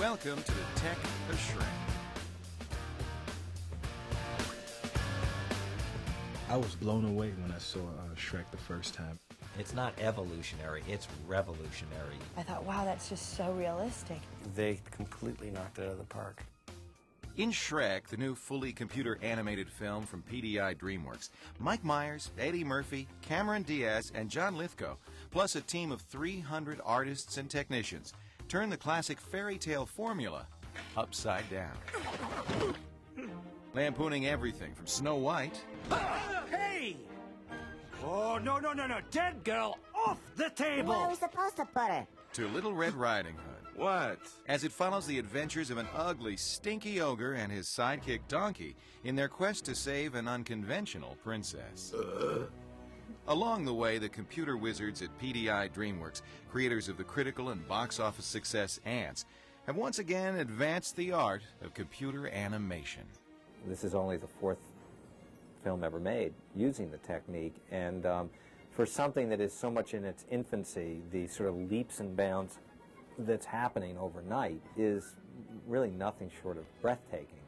Welcome to the Tech of Shrek. I was blown away when I saw Shrek the first time. It's not evolutionary, it's revolutionary. I thought, wow, that's just so realistic. They completely knocked it out of the park. In Shrek, the new fully computer animated film from PDI DreamWorks, Mike Myers, Eddie Murphy, Cameron Diaz, and John Lithgow, plus a team of 300 artists and technicians, turn the classic fairy tale formula upside down. Lampooning everything from Snow White... Hey! Oh, no, dead girl, off the table! Where are we supposed to put her? to Little Red Riding Hood. What? As it follows the adventures of an ugly, stinky ogre and his sidekick Donkey in their quest to save an unconventional princess. Along the way, the computer wizards at PDI DreamWorks, creators of the critical and box office success Ants, have once again advanced the art of computer animation. This is only the fourth film ever made using the technique, and for something that is so much in its infancy, the sort of leaps and bounds that's happening overnight is really nothing short of breathtaking.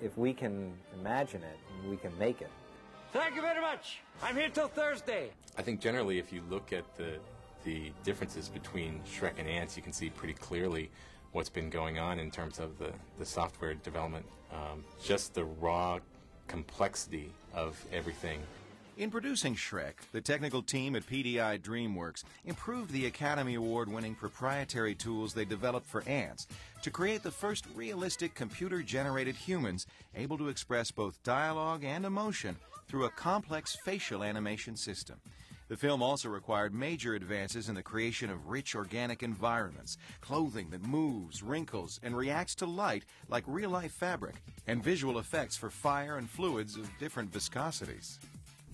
If we can imagine it, we can make it. Thank you very much. I'm here till Thursday. I think generally if you look at the differences between Shrek and Ants, you can see pretty clearly what's been going on in terms of the software development, just the raw complexity of everything. In producing Shrek, the technical team at PDI DreamWorks improved the Academy Award-winning proprietary tools they developed for Ants to create the first realistic computer-generated humans able to express both dialogue and emotion through a complex facial animation system. The film also required major advances in the creation of rich organic environments, clothing that moves, wrinkles, and reacts to light like real-life fabric, and visual effects for fire and fluids of different viscosities.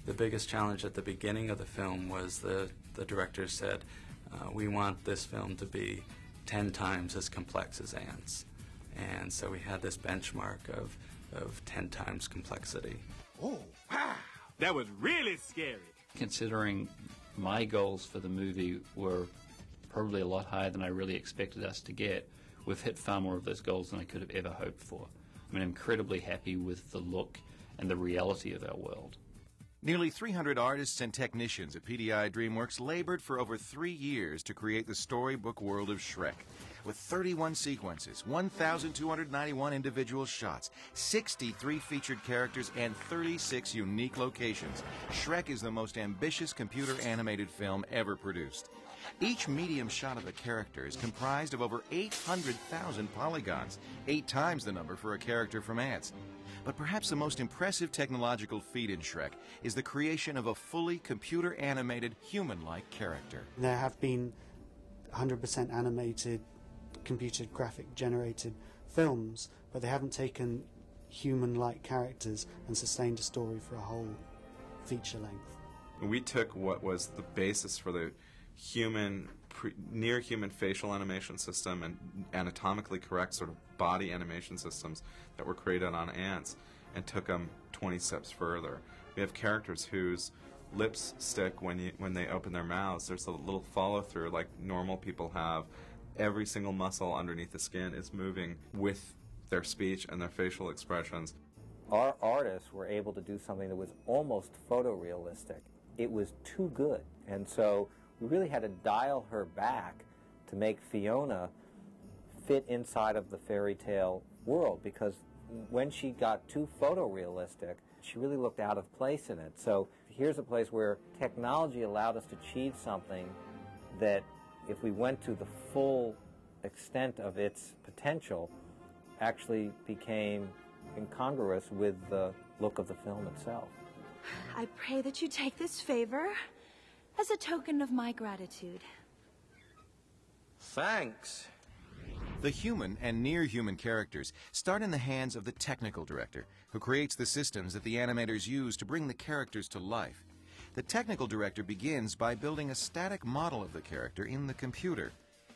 The biggest challenge at the beginning of the film was the director said, we want this film to be 10 times as complex as Ants. And so we had this benchmark of 10 times complexity. Oh, wow! That was really scary. Considering my goals for the movie were probably a lot higher than I really expected us to get, we've hit far more of those goals than I could have ever hoped for. I'm incredibly happy with the look and the reality of our world. Nearly 300 artists and technicians at PDI DreamWorks labored for over 3 years to create the storybook world of Shrek. With 31 sequences, 1,291 individual shots, 63 featured characters, and 36 unique locations, Shrek is the most ambitious computer animated film ever produced. Each medium shot of a character is comprised of over 800,000 polygons, 8 times the number for a character from Ants. But perhaps the most impressive technological feat in Shrek is the creation of a fully computer-animated, human-like character. There have been 100% animated, computer graphic-generated films, but they haven't taken human-like characters and sustained a story for a whole feature length. We took what was the basis for the near-human facial animation system and anatomically correct sort of body animation systems that were created on Ants and took them 20 steps further. We have characters whose lips stick when they open their mouths. There's a little follow-through like normal people have. Every single muscle underneath the skin is moving with their speech and their facial expressions. Our artists were able to do something that was almost photorealistic. It was too good, and so we really had to dial her back to make Fiona fit inside of the fairy tale world, because when she got too photorealistic, she really looked out of place in it. So here's a place where technology allowed us to achieve something that, if we went to the full extent of its potential, actually became incongruous with the look of the film itself. I pray that you take this favor as a token of my gratitude. Thanks. The human and near-human characters start in the hands of the technical director, who creates the systems that the animators use to bring the characters to life. The technical director begins by building a static model of the character in the computer.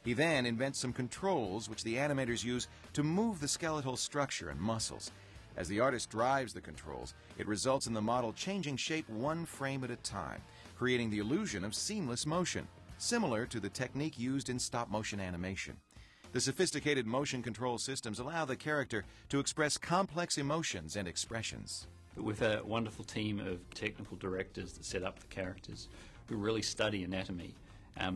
He then invents some controls which the animators use to move the skeletal structure and muscles. As the artist drives the controls, it results in the model changing shape one frame at a time, creating the illusion of seamless motion, similar to the technique used in stop-motion animation. The sophisticated motion control systems allow the character to express complex emotions and expressions. With a wonderful team of technical directors that set up the characters who really study anatomy,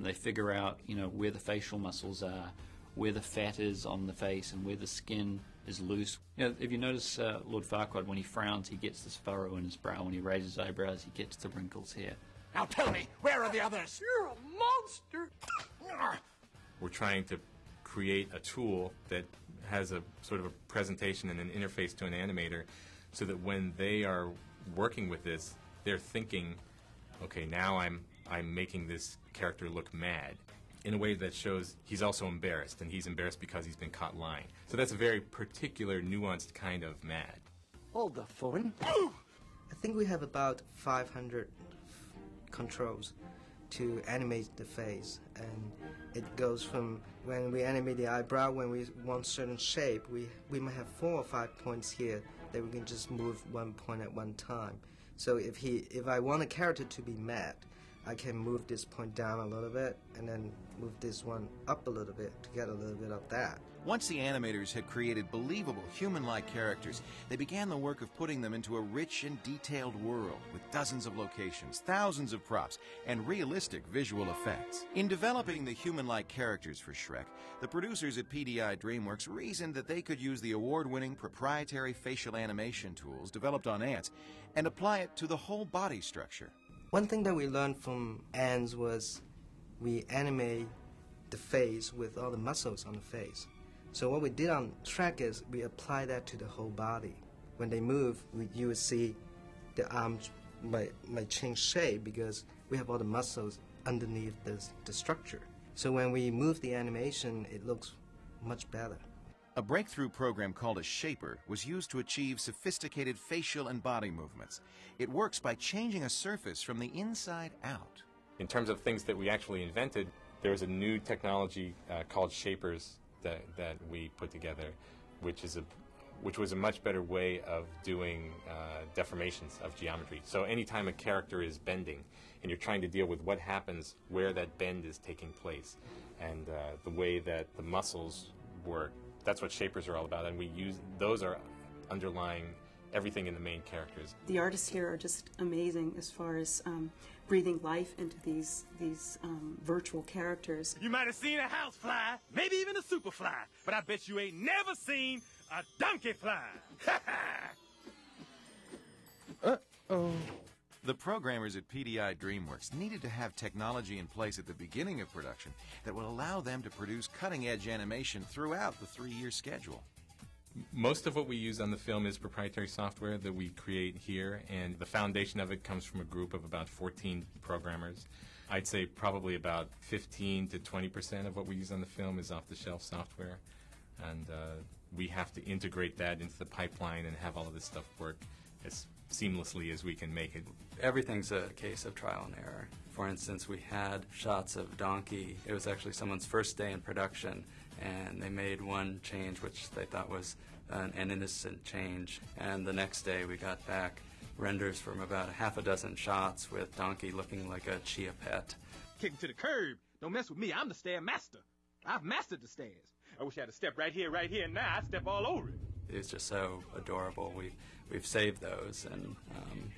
they figure out, where the facial muscles are, where the fat is on the face, and where the skin is loose. If you notice Lord Farquaad, when he frowns, he gets this furrow in his brow. When he raises eyebrows, he gets the wrinkles here. Now tell me, where are the others? You're a monster! We're trying to create a tool that has a sort of a presentation and an interface to an animator so that when they are working with this, they're thinking, okay, now I'm making this character look mad in a way that shows he's also embarrassed, and he's embarrassed because he's been caught lying. So that's a very particular, nuanced kind of mad. Hold the phone. I think we have about 500 controls to animate the face, and it goes from when we animate the eyebrow, when we want certain shape, we might have 4 or 5 points here that we can just move one point at one time. So if I want a character to be mad, I can move this point down a little bit and then move this one up a little bit to get a little bit of that. Once the animators had created believable human-like characters, they began the work of putting them into a rich and detailed world with dozens of locations, thousands of props, and realistic visual effects. In developing the human-like characters for Shrek, the producers at PDI DreamWorks reasoned that they could use the award-winning proprietary facial animation tools developed on ants and apply it to the whole body structure. One thing that we learned from ants was we animate the face with all the muscles on the face. So what we did on Shrek is we apply that to the whole body. When they move, you would see the arms might change shape because we have all the muscles underneath the structure. So when we move the animation, it looks much better. A breakthrough program called a shaper was used to achieve sophisticated facial and body movements. It works by changing a surface from the inside out. In terms of things that we actually invented, there was a new technology called shapers that we put together, which was a much better way of doing deformations of geometry. So anytime a character is bending and you're trying to deal with what happens where that bend is taking place and the way that the muscles work, that's what shapers are all about, and those are underlying everything in the main characters. The artists here are just amazing as far as breathing life into these virtual characters. You might have seen a housefly, maybe even a superfly, but I bet you ain't never seen a donkey fly. Uh-oh. The programmers at PDI DreamWorks needed to have technology in place at the beginning of production that would allow them to produce cutting-edge animation throughout the 3-year schedule. Most of what we use on the film is proprietary software that we create here, and the foundation of it comes from a group of about 14 programmers. I'd say probably about 15 to 20% of what we use on the film is off-the-shelf software, and we have to integrate that into the pipeline and have all of this stuff work as seamlessly as we can make it. Everything's a case of trial and error. For instance, we had shots of Donkey. It was actually someone's first day in production, and they made one change which they thought was an innocent change, and the next day we got back renders from about a half a dozen shots with Donkey looking like a chia pet. Kick him to the curb. Don't mess with me. I'm the stair master. I've mastered the stairs. I wish I had a step right here, and now I'd step all over it. It's just so adorable. We've saved those, and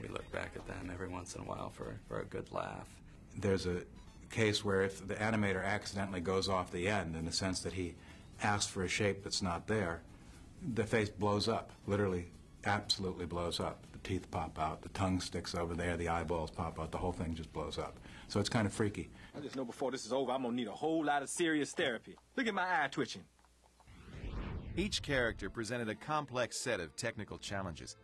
we look back at them every once in a while for a good laugh. There's a case where if the animator accidentally goes off the end in the sense that he asks for a shape that's not there, the face blows up, literally absolutely blows up. The teeth pop out, the tongue sticks over there, the eyeballs pop out, the whole thing just blows up. So it's kind of freaky. I just know before this is over, I'm going to need a whole lot of serious therapy. Look at my eye twitching. Each character presented a complex set of technical challenges.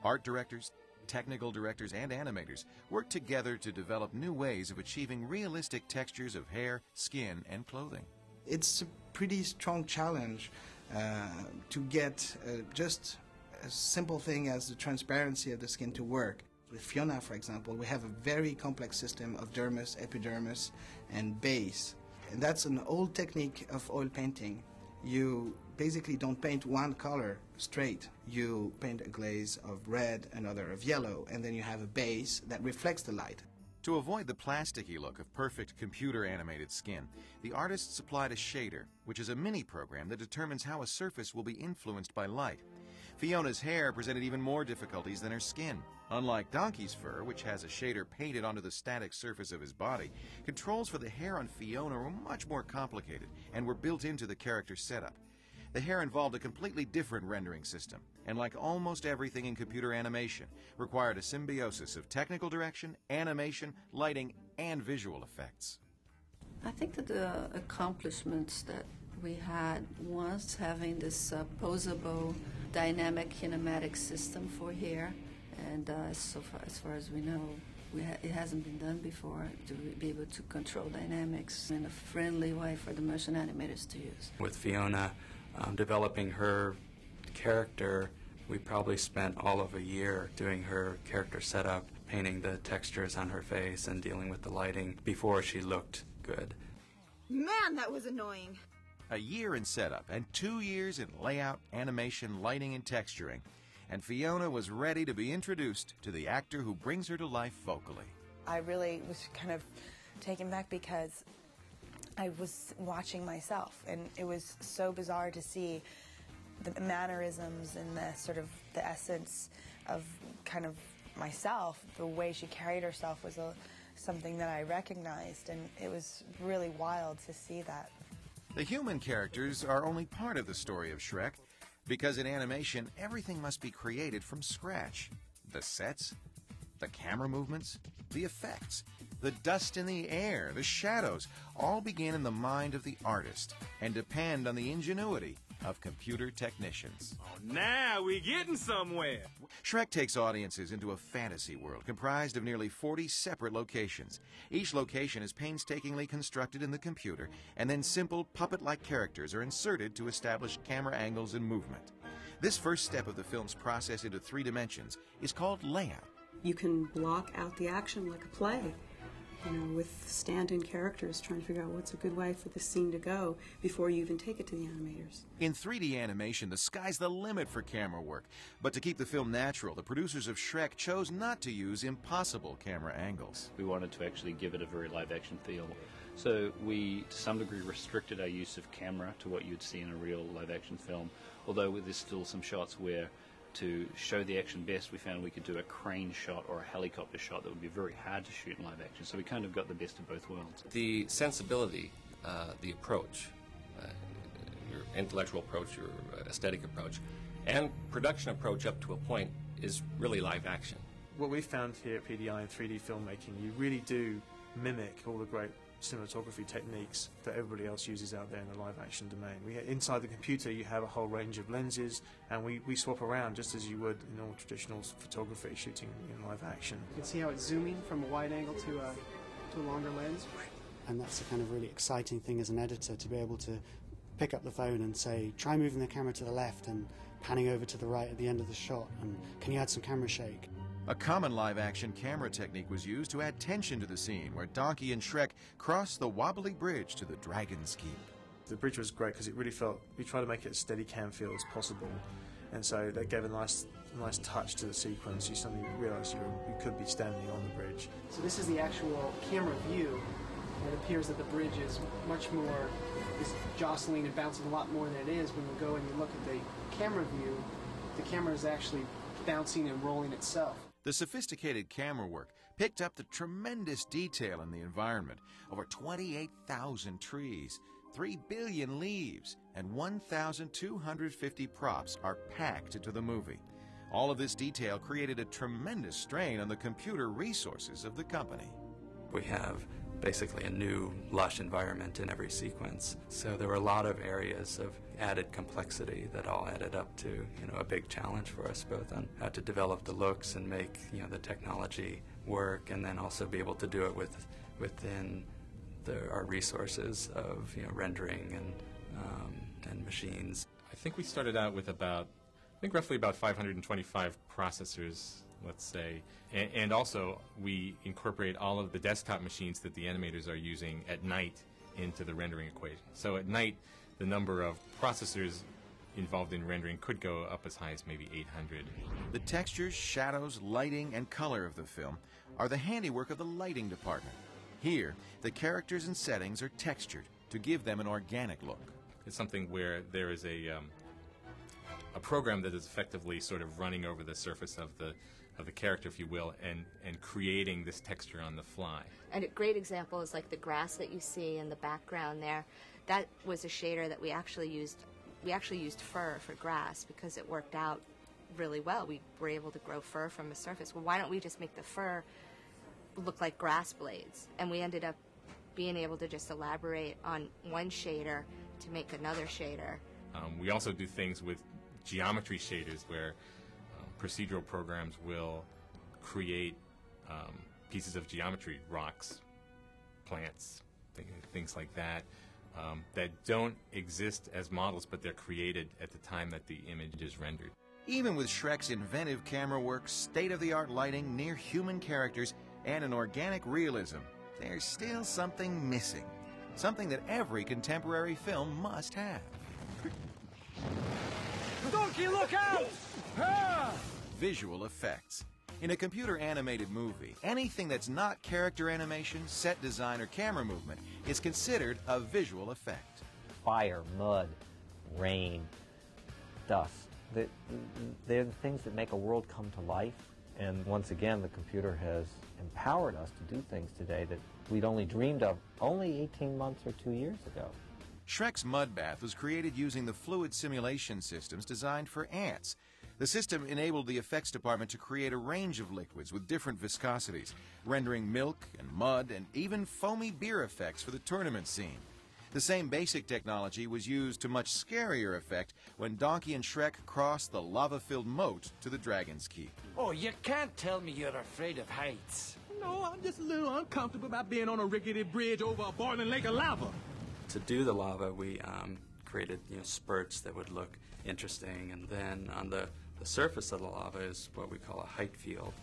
Art directors, technical directors, and animators worked together to develop new ways of achieving realistic textures of hair, skin, and clothing. It's a pretty strong challenge to get just a simple thing as the transparency of the skin to work. With Fiona, for example, we have a very complex system of dermis, epidermis, and base. And that's an old technique of oil painting. You basically don't paint one color straight. You paint a glaze of red, another of yellow, and then you have a base that reflects the light. To avoid the plasticky look of perfect computer-animated skin, the artists applied a shader, which is a mini-program that determines how a surface will be influenced by light. Fiona's hair presented even more difficulties than her skin. Unlike Donkey's fur, which has a shader painted onto the static surface of his body, controls for the hair on Fiona were much more complicated and were built into the character setup. The hair involved a completely different rendering system, and like almost everything in computer animation, required a symbiosis of technical direction, animation, lighting, and visual effects. I think that the accomplishments that we had was having this posable dynamic kinematic system for hair, and as far as we know, it hasn't been done before, to be able to control dynamics in a friendly way for the motion animators to use. With Fiona developing her character, we probably spent all of a year doing her character setup, painting the textures on her face and dealing with the lighting before she looked good. Man, that was annoying. A year in setup and 2 years in layout, animation, lighting, and texturing, and Fiona was ready to be introduced to the actor who brings her to life vocally. I really was kind of taken back because I was watching myself, and it was so bizarre to see the mannerisms and the sort of the essence of kind of myself. The way she carried herself was something that I recognized, and it was really wild to see that. The human characters are only part of the story of Shrek, because in animation, everything must be created from scratch. The sets, the camera movements, the effects, the dust in the air, the shadows, all begin in the mind of the artist and depend on the ingenuity of computer technicians. Oh, now we're getting somewhere. Shrek takes audiences into a fantasy world comprised of nearly 40 separate locations. Each location is painstakingly constructed in the computer, and then simple puppet-like characters are inserted to establish camera angles and movement. This first step of the film's process into 3 dimensions is called layout. You can block out the action like a play, with stand-in characters trying to figure out what's a good way for the scene to go before you even take it to the animators. In 3D animation, the sky's the limit for camera work. But to keep the film natural, the producers of Shrek chose not to use impossible camera angles. We wanted to actually give it a very live-action feel. So we, to some degree, restricted our use of camera to what you'd see in a real live-action film, although there's still some shots where, to show the action best, we found we could do a crane shot or a helicopter shot that would be very hard to shoot in live action. So we kind of got the best of both worlds. The sensibility, the approach, your intellectual approach, your aesthetic approach, and production approach up to a point is really live action. What we found here at PDI in 3D filmmaking, you really do mimic all the great cinematography techniques that everybody else uses out there in the live action domain. Inside the computer you have a whole range of lenses, and we swap around just as you would in all traditional photography shooting in live action. You can see how it's zooming from a wide angle to a longer lens. And that's the kind of really exciting thing as an editor, to be able to pick up the phone and say, try moving the camera to the left and panning over to the right at the end of the shot, and can you add some camera shake? A common live-action camera technique was used to add tension to the scene where Donkey and Shrek cross the wobbly bridge to the Dragon's Keep. The bridge was great because it really felt, we tried to make it as steady cam feel as possible, and so that gave a nice touch to the sequence. You suddenly realised you could be standing on the bridge. So this is the actual camera view. It appears that the bridge is much more, is jostling and bouncing a lot more than it is. When you go and you look at the camera view, the camera is actually bouncing and rolling itself. The sophisticated camera work picked up the tremendous detail in the environment. Over 28,000 trees, 3 billion leaves, and 1,250 props are packed into the movie. All of this detail created a tremendous strain on the computer resources of the company. We have basically a new lush environment in every sequence. So there were a lot of areas of added complexity that all added up to a big challenge for us, both on how to develop the looks and make the technology work, and then also be able to do it within our resources of rendering and machines. I think we started out with roughly about 525 processors, let's say, and also we incorporate all of the desktop machines that the animators are using at night into the rendering equation. So at night, the number of processors involved in rendering could go up as high as maybe 800. The textures, shadows, lighting, and color of the film are the handiwork of the lighting department. Here, the characters and settings are textured to give them an organic look. It's something where there is a program that is effectively sort of running over the surface of the character, if you will, and creating this texture on the fly. And a great example is like the grass that you see in the background there. That was a shader that we actually used. We actually used fur for grass because it worked out really well. We were able to grow fur from a surface. Well, why don't we just make the fur look like grass blades? And we ended up being able to just elaborate on one shader to make another shader. We also do things with geometry shaders where procedural programs will create pieces of geometry, rocks, plants, things like that, that don't exist as models, but they're created at the time that the image is rendered. Even with Shrek's inventive camera work, state-of-the-art lighting, near-human characters, and an organic realism, there's still something missing. Something that every contemporary film must have. Donkey, look out! Ah! Visual effects. In a computer-animated movie, anything that's not character animation, set design, or camera movement is considered a visual effect. Fire, mud, rain, dust. They're the things that make a world come to life. And once again, the computer has empowered us to do things today that we'd only dreamed of only 18 months or 2 years ago. Shrek's mud bath was created using the fluid simulation systems designed for ants. The system enabled the effects department to create a range of liquids with different viscosities, rendering milk and mud and even foamy beer effects for the tournament scene. The same basic technology was used to much scarier effect when Donkey and Shrek crossed the lava-filled moat to the Dragon's Keep. Oh, you can't tell me you're afraid of heights. No, I'm just a little uncomfortable about being on a rickety bridge over a boiling lake of lava. To do the lava, we created spurts that would look interesting, and then on the surface of the lava is what we call a height field,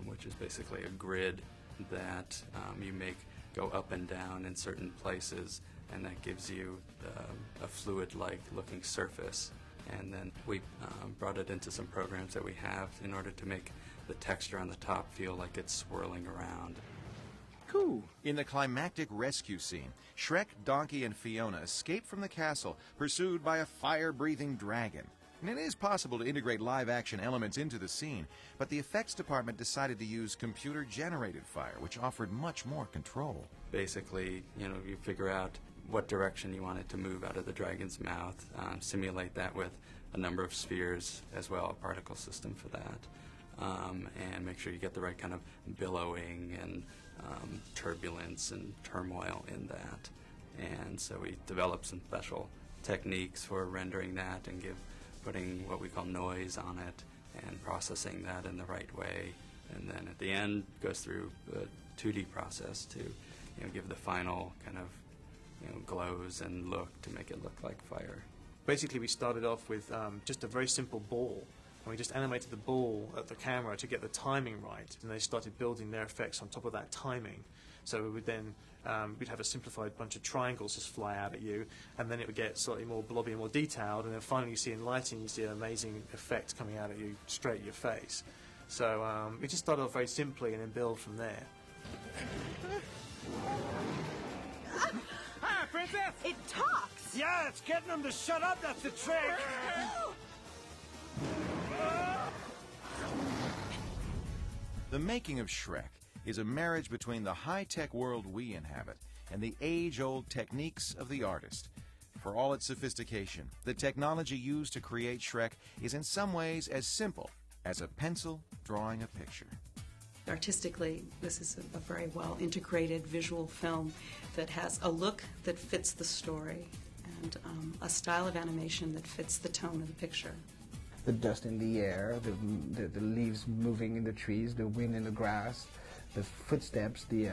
which is basically a grid that you make go up and down in certain places, and that gives you a fluid-like looking surface. And then we brought it into some programs that we have in order to make the texture on the top feel like it's swirling around. Cool. In the climactic rescue scene, Shrek, Donkey, and Fiona escape from the castle, pursued by a fire-breathing dragon. And it is possible to integrate live-action elements into the scene, but the effects department decided to use computer-generated fire, which offered much more control. Basically, you figure out what direction you want it to move out of the dragon's mouth, simulate that with a number of spheres as well, a particle system for that, and make sure you get the right kind of billowing and turbulence and turmoil in that. And so we developed some special techniques for rendering that and putting what we call noise on it and processing that in the right way. And then at the end goes through the 2D process to give the final kind of glows and look to make it look like fire. Basically, we started off with just a very simple ball, and we just animated the ball at the camera to get the timing right, and they started building their effects on top of that timing. So we would then we'd have a simplified bunch of triangles just fly out at you, and then it would get slightly more blobby and more detailed, and then finally you see in lighting, you see an amazing effect coming out at you straight at your face. So we just started off very simply and then build from there. Hi, Princess! It talks! Yeah, it's getting them to shut up, that's the trick! The making of Shrek is a marriage between the high-tech world we inhabit and the age-old techniques of the artist. For all its sophistication, the technology used to create Shrek is in some ways as simple as a pencil drawing a picture. Artistically, this is a very well integrated visual film that has a look that fits the story and a style of animation that fits the tone of the picture. The dust in the air, the leaves moving in the trees, the wind in the grass, the footsteps, the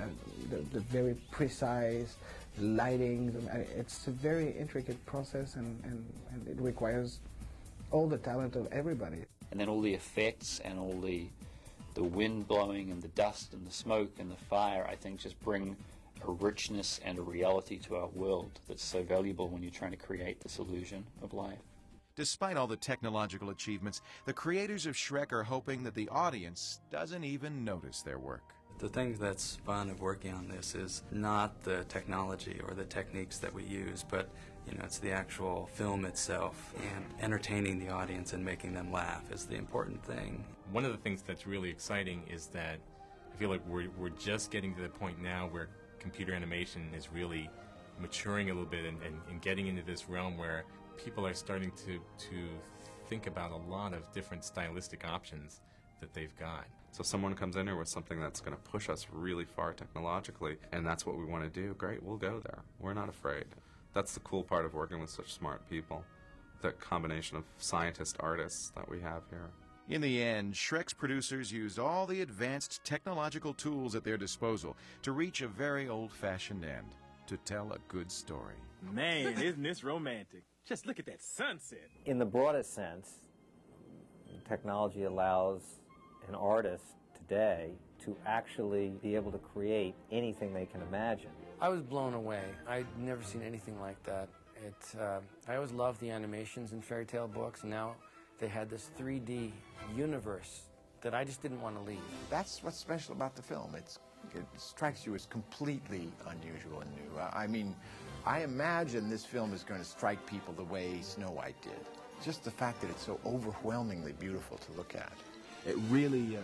very precise lighting. It's a very intricate process, and it requires all the talent of everybody. And then all the effects and all the wind blowing and the dust and the smoke and the fire, I think, just bring a richness and a reality to our world that's so valuable when you're trying to create this illusion of life. Despite all the technological achievements, the creators of Shrek are hoping that the audience doesn't even notice their work. The thing that's fun of working on this is not the technology or the techniques that we use, but it's the actual film itself, and entertaining the audience and making them laugh is the important thing. One of the things that's really exciting is that I feel like we're just getting to the point now where computer animation is really maturing a little bit and getting into this realm where people are starting to think about a lot of different stylistic options that they've got. So if someone comes in here with something that's going to push us really far technologically, and that's what we want to do, great, we'll go there. We're not afraid. That's the cool part of working with such smart people, that combination of scientists, artists that we have here. In the end, Shrek's producers used all the advanced technological tools at their disposal to reach a very old-fashioned end, to tell a good story. Man, isn't this romantic? Just look at that sunset. In the broadest sense, technology allows an artist today to actually be able to create anything they can imagine. I was blown away. I'd never seen anything like that. I always loved the animations in fairy tale books, and now they had this 3D universe that I just didn't want to leave. That's what's special about the film. It strikes you as completely unusual and new. I mean, I imagine this film is going to strike people the way Snow White did. Just the fact that it's so overwhelmingly beautiful to look at. It really,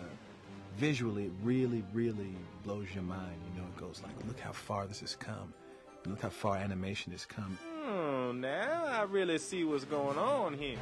visually, it really, really blows your mind. It goes like, look how far this has come. Look how far animation has come. Now I really see what's going on here.